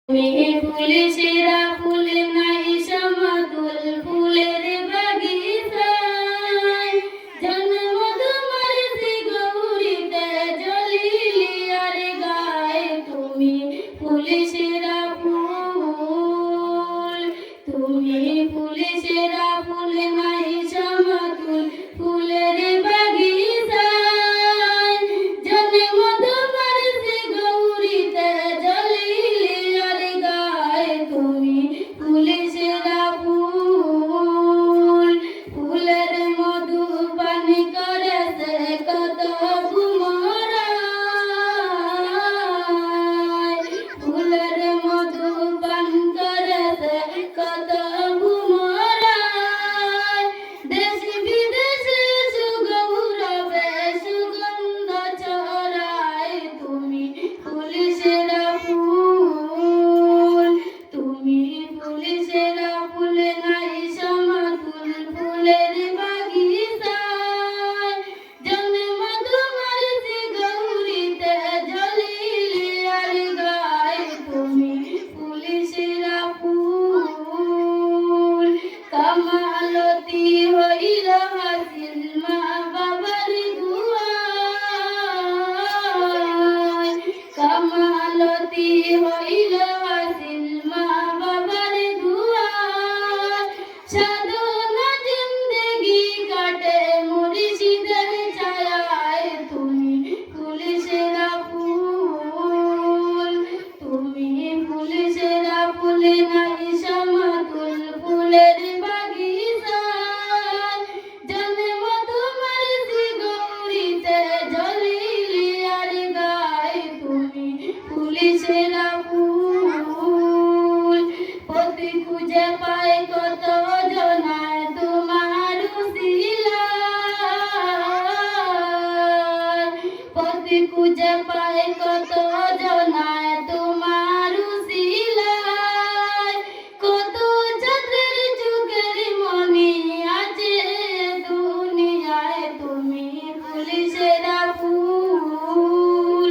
মেয়ে ফুলে সেরা ফুল নাই সমতুল ফুলের বাগিচায় জন্ম তোমার শ্রী গৌরীতে জলিলিয়ার গায়ে তুমি ফুলে সেরা ফুল তুমি ফুলে সেরা ফুল নাই সমতুল ফুলের বাগিচায় জন্ম তোমার শ্রী গৌরীতে তুমি ফুলে সেরা ফুল ফুলের মধু পান করেছে কত ভুমরায় ফুলের মধু পান করেছে কত ভুমরায় দেশ বিদেশে সুগৌরবে সুগন্ধ ছড়ায় তুমি ফুলে সেরা ফুল তুমি ফুলে সেরা ফুল নাই সমতুল ফুলের বাগিচায় জন্ম তোমার শ্রী গৌরীতে জলিলিয়ার গায়ে তুমি ফুলে সেরা ফুল কামালতি হইল হাসিল মা বাবার দুয়ায় কামালতি হইল হাসিল মা বাবার দুয়ার সাধনা জিন্দেগি কাটে মুর্শিদের ছায়ায় তুমি ফুলে সেরা ফুল তুমি ফুলে সেরা ফুল নাই সমতুল ফুলের বাগিচায় জন্ম তোমার শ্রী গৌরীতে জলিলিয়ার গায়ে তুমি ফুলে সেরা ফুল পতি খুঁজে পায় কত জনায় তোমার উসিলায় পতি খুঁজে পায় কত জনায় তোমার উসিলায় কত চন্দ্রের যুগের মনি আছে দুনিয়ায় তুমি ফুলে সেরা ফুল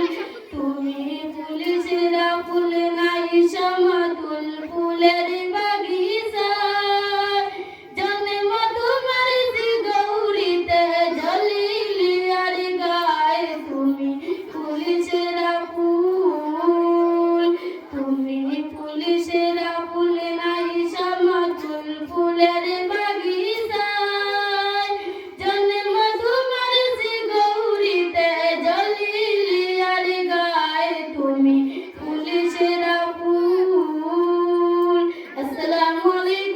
তুমি ফুলে সেরা ফুল নাই সমতুল ফুলের বাগিচায় জন্ম তোমার শ্রী গৌরীতে জলিলিয়ার গায়ে তুমি ফুলে সেরা ফুল তুমি ফুলে সেরা ফুল নাই সমতুল ফুলের বাগিচায় জন্ম তোমার শ্রী গৌরীতে জলিলিয়ার গায়ে তুমি ফুলে সেরা ফুল। আসসালামু আলাইকুম।